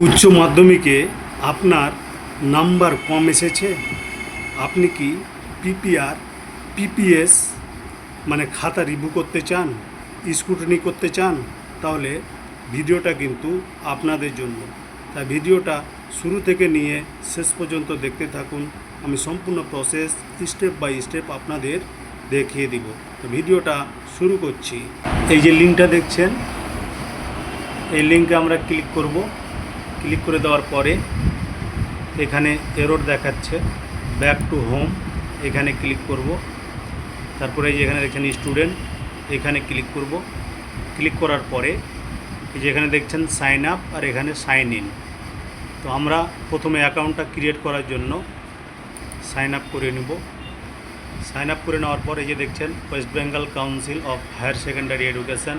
উচ্চ মাধ্যমিকে আপনার নাম্বার কম এসেছে, আপনি কি পিপিআর পিপিএস মানে খাতা রিভিউ করতে চান, স্ক্রুটিনি করতে চান, তাহলে ভিডিওটা কিন্তু আপনাদের জন্য। তাই ভিডিওটা শুরু থেকে নিয়ে শেষ পর্যন্ত দেখতে থাকুন। আমি সম্পূর্ণ প্রসেস স্টেপ বাই স্টেপ আপনাদের দেখিয়ে দিব। তো ভিডিওটা শুরু করছি। এই যে লিঙ্কটা দেখছেন, এই লিঙ্কে আমরা ক্লিক করব। ক্লিক করে দেওয়ার পরে এখানে এরর দেখাচ্ছে, ব্যাক টু হোম, এখানে ক্লিক করব। তারপরে এই যে এখানে দেখছেন স্টুডেন্ট, এখানে ক্লিক করব। ক্লিক করার পরে এই যে এখানে দেখছেন সাইন আপ আর এখানে সাইন ইন। তো আমরা প্রথমে অ্যাকাউন্টটা ক্রিয়েট করার জন্য সাইন আপ করে নেব। সাইন আপ করে নেওয়ার পর এই যে দেখছেন West Bengal council of higher secondary education,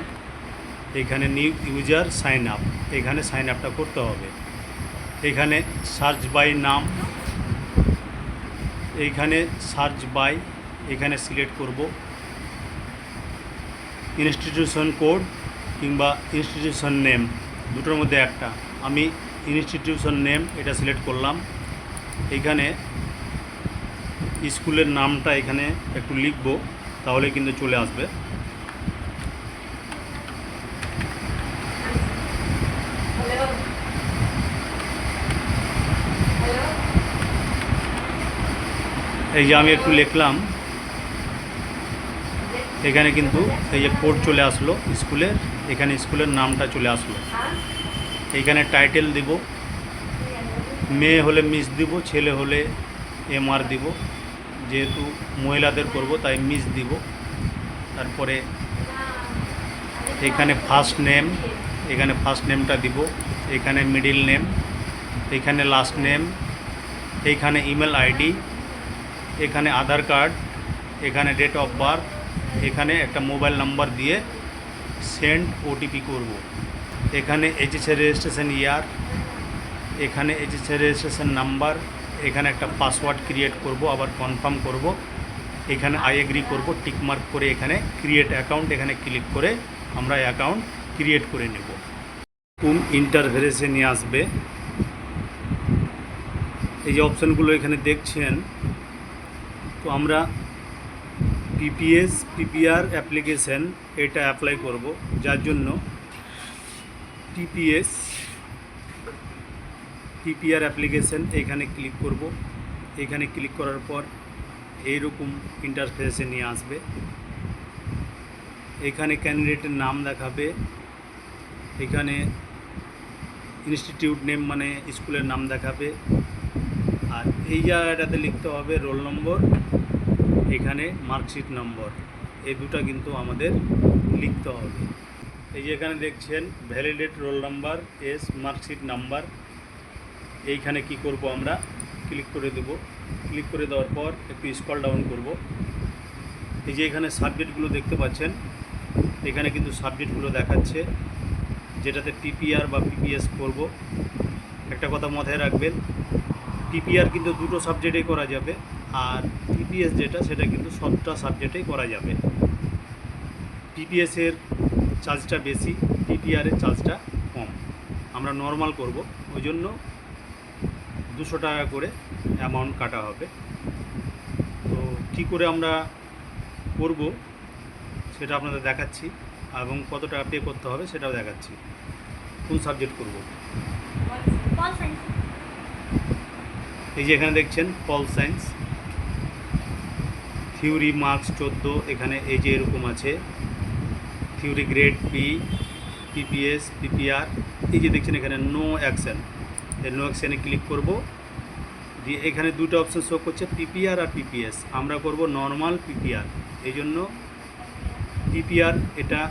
এখানে নিউ ইউজার সাইন আপ, এখানে সাইন আপটা করতে হবে। এখানে সার্চ বাই নাম, এইখানে সার্চ বাই, এখানে সিলেক্ট করব ইনস্টিটিউশন কোড কিংবা ইনস্টিটিউশন নেম, দুটোর মধ্যে একটা। আমি ইনস্টিটিউশন নেম এটা সিলেক্ট করলাম। এখানে স্কুলের নামটা এখানে একটু লিখব, তাহলে কিন্তু চলে আসবে। এই যে আমি একটু লিখলাম, এখানে কিন্তু এই যে কোড চলে আসলো স্কুলের, এখানে স্কুলের নামটা চলে আসলো। এইখানে টাইটেল দিব, মেয়ে হলে মিস দিব, ছেলে হলে এমআর দিব, যেহেতু মহিলাদের করব তাই মিস দিব। তারপরে এখানে ফার্স্ট নেম, এখানে ফার্স্ট নেমটা দিব, এখানে মিডিল নেম, এখানে লাস্ট নেম, এইখানে ইমেল আইডি, এখানে আধার কার্ড, এখানে ডেট অফ বার্থ, এখানে একটা মোবাইল নাম্বার দিয়ে সেন্ড ওটিপি করব। এখানে এইচএসের রেজিস্ট্রেশন ইয়ার, এখানে এইচএসের রেজিস্ট্রেশন নাম্বার, এখানে একটা পাসওয়ার্ড ক্রিয়েট করব, আবার কনফার্ম করব। এখানে আই এগ্রি করব, টিকমার্ক করে এখানে ক্রিয়েট অ্যাকাউন্ট, এখানে ক্লিক করে আমরা অ্যাকাউন্ট ক্রিয়েট করে নেব। কোন ইন্টারফেসে নিয়ে আসবে, এই যে অপশানগুলো এখানে দেখছেন। তো আমরা পিপিএস পিপিআর অ্যাপ্লিকেশান এটা অ্যাপ্লাই করব, যার জন্য পিপিআর অ্যাপ্লিকেশান এখানে ক্লিক করব। এখানে ক্লিক করার পর এইরকম ইন্টারফেসে নিয়ে আসবে। এখানে ক্যান্ডিডেটের নাম দেখাবে, এখানে ইনস্টিটিউট নেম মানে স্কুলের নাম দেখাবে, আর এই জায়গাটাতে লিখতে হবে রোল নম্বর, এখানে মার্কশিট নম্বর, এই দুটো কিন্তু আমাদের লিখতে হবে। এই যে এখানে দেখছেন validate roll number S marksheet number, এইখানে কি করব আমরা ক্লিক করে দেব। ক্লিক করে দেওয়ার পর একটু স্ক্রল ডাউন করব। এই যে এখানে সাবজেক্টগুলো দেখতে পাচ্ছেন, এখানে কিন্তু সাবজেক্টগুলো দেখাচ্ছে, যেটাতে পিপিআর বা পিপিএস করব। একটা কথা মাথায় রাখবেন, পিপিআর কিন্তু দুটো সাবজেক্টেই করা যাবে, আর পিপিএস যেটা সেটা কিন্তু সবটা সাবজেক্টেই করা যাবে। পিপিএসের চার্জটা বেশি, পিপিআরের চার্জটা কম। আমরা নর্মাল করব, ওই জন্য 200 টাকা করে অ্যামাউন্ট কাটা হবে। তো কী করে আমরা করব সেটা আপনাদের দেখাচ্ছি, এবং কত টাকা পে করতে হবে সেটাও দেখাচ্ছি। কোন সাবজেক্ট করব, এই যে এখানে দেখছেন পল সায়েন্স, থিওরি মার্কস 14, এখানে এই যে এরকম আছে theory grade B, PPS PPR. এই যে দেখছেন এখানে নো অ্যাকশান, এই নো অ্যাকশানে ক্লিক করব, দিয়ে এখানে দুটো অপশান শো করছে পিপিআর আর পিপিএস। আমরা করব নর্মাল পিপিআর, এই জন্য পিপিআর এটা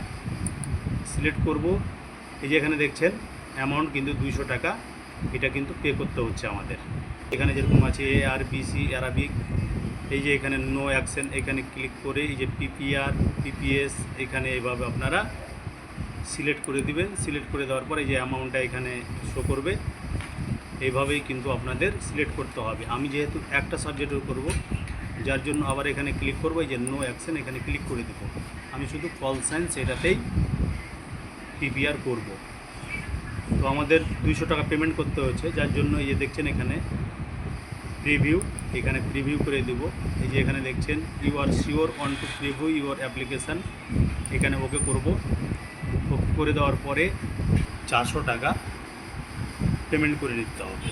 সিলেক্ট করব। এই যে এখানে দেখছেন অ্যামাউন্ট কিন্তু 200 টাকা, এটা কিন্তু পে করতে হচ্ছে আমাদের। এখানে যেরকম আছে এ আর বিসি অ্যারাবিক, এই যে এখানে নো অ্যাকশন, এখানে ক্লিক করে এই যে পিপিআর পিপিএস এখানে এইভাবে আপনারা সিলেক্ট করে দিবেন। সিলেক্ট করে দেওয়ার পরে এই যে অ্যামাউন্টটা এখানে শো করবে, এইভাবেই কিন্তু আপনাদের সিলেক্ট করতে হবে। আমি যেহেতু একটা সাবজেক্টের করব, যার জন্য আবার এখানে ক্লিক করব, এই যে নো অ্যাকশন এখানে ক্লিক করে দেব। আমি শুধু পল সায়েন্স এটাতেই পিপিআর করব। তো আমাদের 200 টাকা পেমেন্ট করতে হচ্ছে, যার জন্য এই দেখছেন এখানে প্রিভিউ, এখানে প্রিভিউ করে দেব। এই যে এখানে দেখছেন you are sure want to preview your application, এখানে ওকে করব। ওকে করে দেওয়ার পরে 400 টাকা পেমেন্ট করে দিতে হবে।